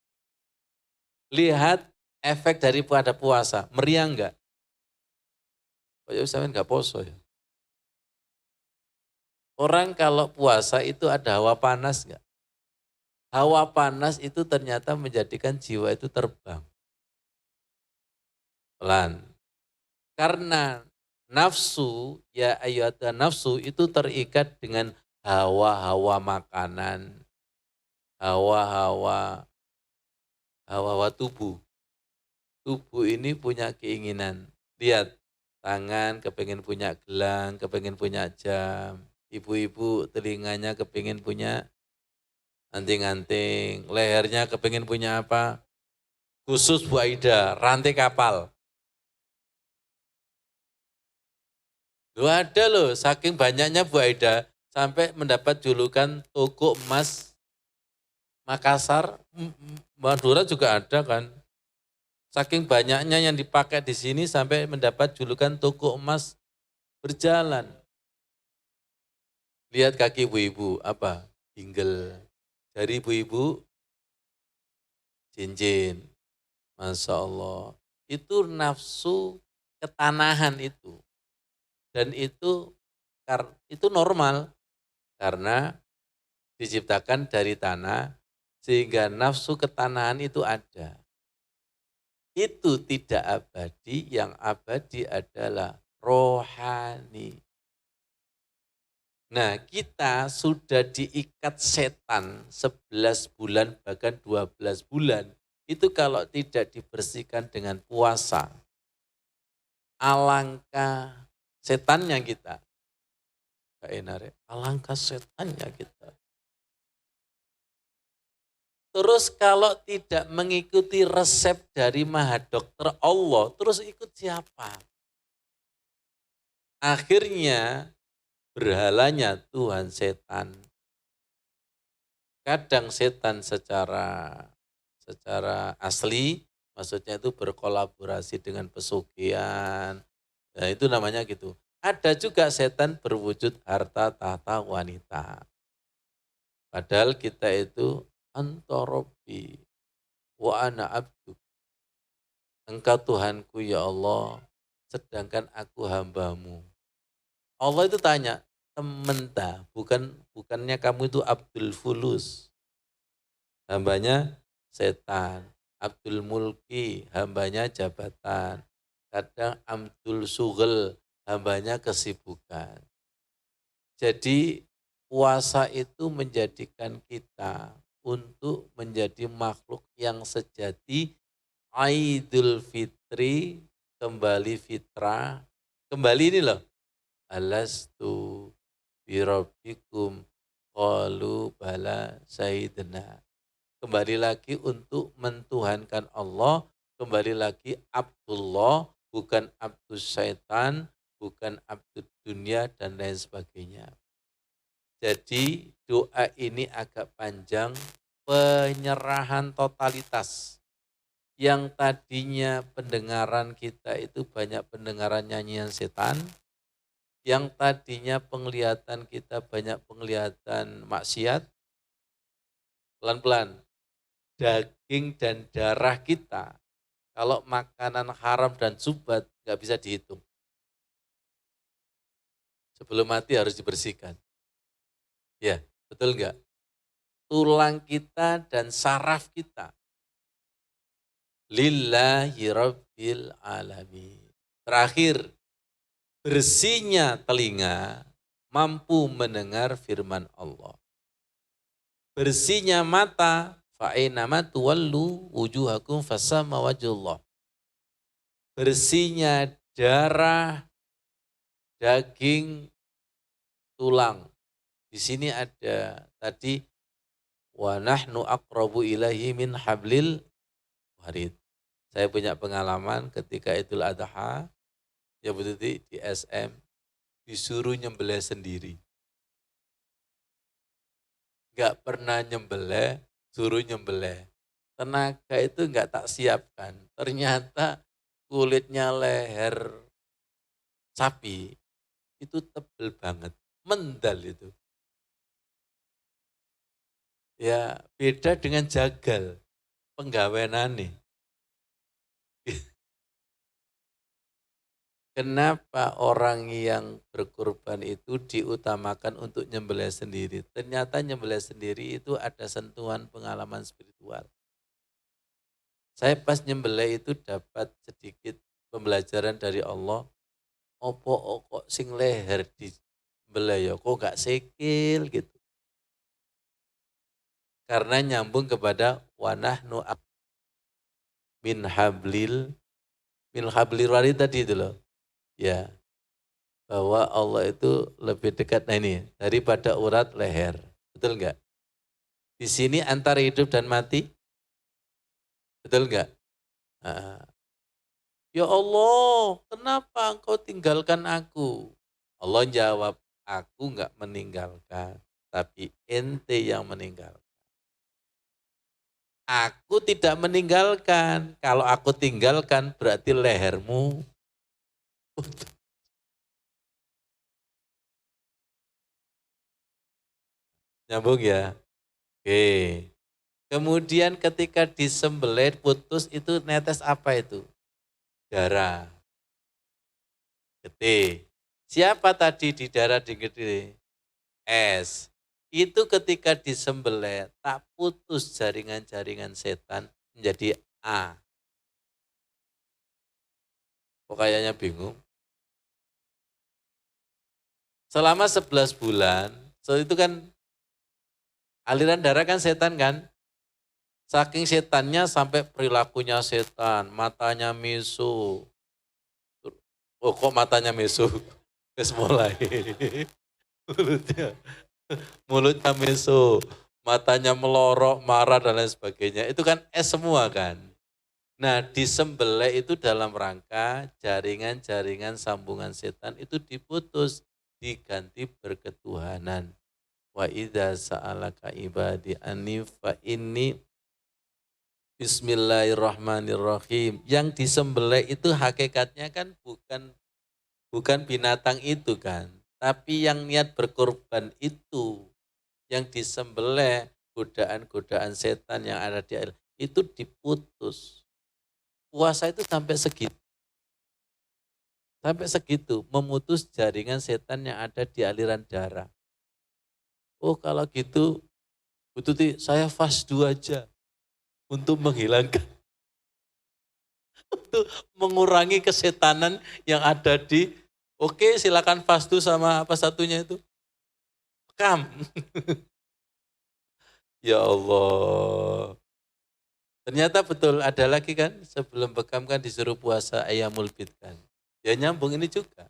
Lihat efek daripada puasa, meriah enggak? Pak Yusamin enggak poso ya? Orang kalau puasa itu ada hawa panas enggak? Hawa panas itu ternyata menjadikan jiwa itu terbang. Pelan. Karena nafsu, ya ayyuhatan nafsu itu terikat dengan hawa-hawa makanan, hawa-hawa tubuh. Tubuh ini punya keinginan. Lihat, tangan kepengen punya gelang, kepengen punya jam. Ibu-ibu telinganya kepengen punya anting-anting. Lehernya kepengen punya apa? Khusus Bu Aida, rantai kapal. Loh ada loh, saking banyaknya Bu Aida, sampai mendapat julukan toko emas Makassar, Madura juga ada kan. Saking banyaknya yang dipakai di sini sampai mendapat julukan toko emas berjalan. Lihat kaki ibu-ibu, apa? Hinggel. Jari ibu-ibu, cincin. Masya Allah. Itu nafsu ketanahan itu. Dan itu normal. Karena diciptakan dari tanah, sehingga nafsu ketanahan itu ada. Itu tidak abadi, yang abadi adalah rohani. Nah, kita sudah diikat setan 11 bulan, bahkan 12 bulan. Itu kalau tidak dibersihkan dengan puasa. Alangkah setannya kita. Alangkah setannya kita. Terus kalau tidak mengikuti resep dari Maha Dokter Allah, terus ikut siapa? Akhirnya berhalanya Tuhan setan. Kadang setan secara asli, maksudnya itu berkolaborasi dengan pesugihan. Nah itu namanya gitu. Ada juga setan berwujud harta tahta wanita. Padahal kita itu antorobi wa ana abdu. Engkau Tuhanku ya Allah, sedangkan aku hambamu. Allah itu tanya, tementa, bukannya kamu itu Abdul Fulus, hambanya setan. Abdul Mulki, hambanya jabatan. Kadang Abdul Sugel, hambanya kesibukan. Jadi puasa itu menjadikan kita untuk menjadi makhluk yang sejati. Aidul Fitri, kembali fitrah, kembali ini loh. Alastu birabbikum qalu bala sayyidina. Kembali lagi untuk mentuhankan Allah, kembali lagi Abdullah, bukan Abdus Syaitan, bukan Abdud Dunia dan lain sebagainya. Jadi doa ini agak panjang, penyerahan totalitas. Yang tadinya pendengaran kita itu banyak pendengaran nyanyian setan, yang tadinya penglihatan kita banyak penglihatan maksiat, pelan-pelan daging dan darah kita, kalau makanan haram dan subat nggak bisa dihitung. Sebelum mati harus dibersihkan. Ya, betul nggak? Tulang kita dan saraf kita. Lillahi Rabbil Alamin. Terakhir, bersihnya telinga mampu mendengar firman Allah. Bersihnya mata, fa'inama tuwallu wujuhakum fasamma wajhullah. Bersihnya darah, daging, tulang. Di sini ada tadi wa nahnu aqrabu ilaihi min hablil warid. Saya punya pengalaman ketika Idul Adha, ya betul di SM, disuruh nyembelih sendiri. Gak pernah nyembelih, suruh nyembelih. Tenaga itu gak tak siapkan. Ternyata kulitnya leher sapi itu tebel banget, mendal itu. Ya beda dengan jagal, penggawenane. Kenapa orang yang berkurban itu diutamakan untuk nyembelih sendiri? Ternyata nyembelih sendiri itu ada sentuhan pengalaman spiritual. Saya pas nyembelih itu dapat sedikit pembelajaran dari Allah. Opo kok sing leher disembelih ya kok gak sikil gitu. Karena nyambung kepada wanahnu min hablil warid tadi itu loh. Ya, bahwa Allah itu lebih dekat nah ini daripada urat leher. Betul enggak? Di sini antara hidup dan mati. Betul enggak? Ya Allah, kenapa engkau tinggalkan aku? Allah jawab, aku enggak meninggalkan, tapi ente yang meninggalkan. Aku tidak meninggalkan. Kalau aku tinggalkan berarti lehermu. Nyambung ya? Oke. Kemudian ketika disembelih putus itu netes apa itu? Darah. Getih. Siapa tadi di darah di getih? S. Itu ketika disembelih tak putus jaringan-jaringan setan menjadi A. Kok kayaknya bingung? Selama 11 bulan, so itu kan aliran darah kan setan kan? Saking setannya sampai perilakunya setan, matanya mesu. Oh kok matanya mesu? Terus mulai. Mulutnya, mulutnya mesu, matanya melorok, marah dan lain sebagainya. Itu kan es semua kan. Nah, disembelih itu dalam rangka jaringan-jaringan sambungan setan itu diputus, diganti berketuhanan. Wa idza sa'alaka ibadi anni fa inni bismillahirrahmanirrahim. Yang disembelih itu hakikatnya kan bukan binatang itu kan, tapi yang niat berkorban yang disembelih, godaan-godaan setan yang ada di air, itu diputus. Puasa itu sampai segitu, memutus jaringan setan yang ada di aliran darah. Oh kalau gitu, Bu Tuti, saya fasdu aja untuk menghilangkan, untuk mengurangi kesetanan yang ada di, oke silakan fasdu sama apa satunya itu, kam. Ya Allah. Ternyata betul ada lagi kan sebelum bekam kan disuruh puasa ayamul bid kan. Ya nyambung ini juga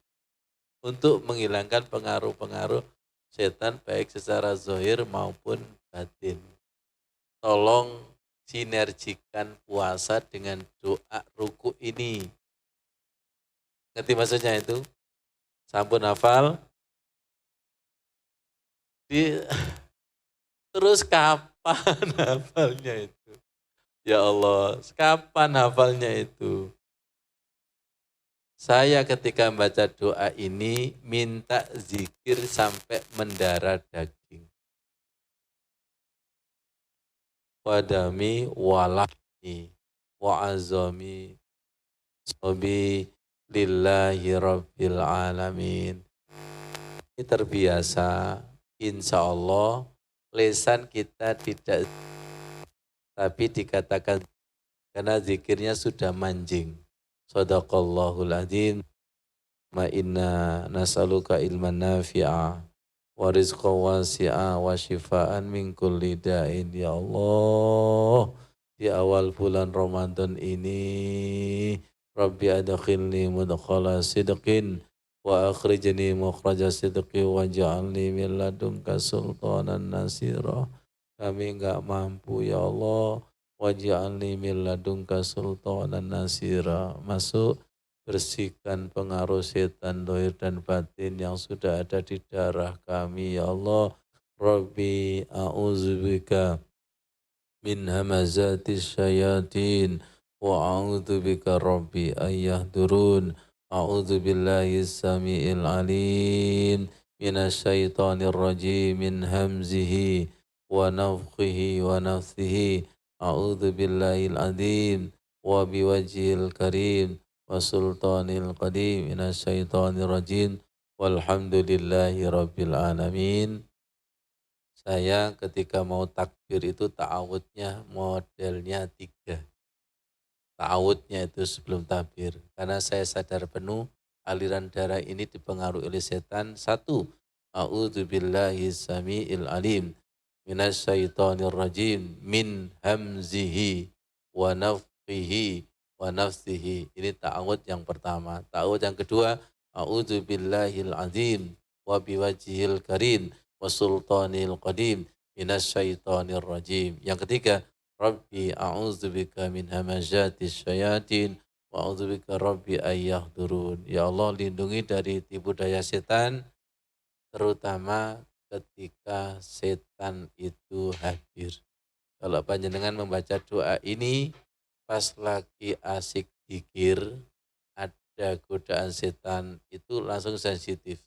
untuk menghilangkan pengaruh-pengaruh setan baik secara zohir maupun batin. Tolong sinergikan puasa dengan doa ruku ini. Ngerti maksudnya itu? Sampun hafal? Di, terus kapan hafalnya itu? Ya Allah, kapan hafalnya itu? Saya ketika membaca doa ini minta zikir sampai mendarah daging. Wadami walahmi wa'azami sobi lillahi rabbil alamin. Ini terbiasa, insya Allah lesan kita tidak, tapi dikatakan karena zikirnya sudah manjing. Sadaqallahul adzim. Ma inna nas'aluka ilman nafi'a wa rizqa wasi'a wa shifaan min kulli da'in. Ya Allah, di awal bulan Ramadan ini Rabbi adkhilni mudkhala sidqin wa akhrijni mukhraja sidqi wa ja'alni min ladunka sultanan nasira. Kami enggak mampu ya Allah, wa ja'alni min ladunka sultanan nasira. Masuk, bersihkan pengaruh setan dohir dan batin yang sudah ada di darah kami ya Allah. Rabbi a'udzubika min hamazati syayatin wa a'udzubika rabbi ayyahdurun. A'udzu billahi samiil alim minasyaitonir rajim min hamzihi wa nafthihi wa nafthihi. A'udzu billahil adzim wa biwajhil karim wa sultanil qadim minasyaitonir rajim. Walhamdulillahi rabbil alamin. Saya ketika mau takbir itu ta'awudnya modelnya 3. Ta'awudnya itu sebelum takbir. Karena saya sadar penuh aliran darah ini dipengaruhi oleh setan. 1. A'udzu billahi samiil alim minasyaitonir rajim min hamzihi wa nafthihi wa nafsihi. Ini ta'awud yang pertama. Ta'awud yang kedua, a'udzu billahil azim wa biwajhil karim wa sultanil qadim minasyaitonir rajim. Yang ketiga, Rabbi a'udzubika min hamazatis syayatin wa a'udzubika rabbi ayyahdurun. Ya Allah, lindungi dari tipu daya setan, terutama ketika setan itu hadir. Kalau panjenengan membaca doa ini pas lagi asik zikir, ada godaan setan itu langsung sensitif.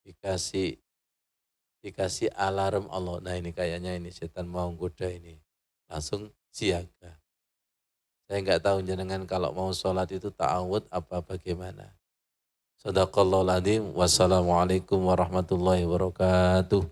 Dikasih alarm Allah. Nah ini kayaknya ini setan mau goda ini. Langsung siaga. Saya nggak tahu jenengan kalau mau sholat itu ta'awud apa bagaimana. Sadaqallahul adzim. Wassalamualaikum warahmatullahi wabarakatuh.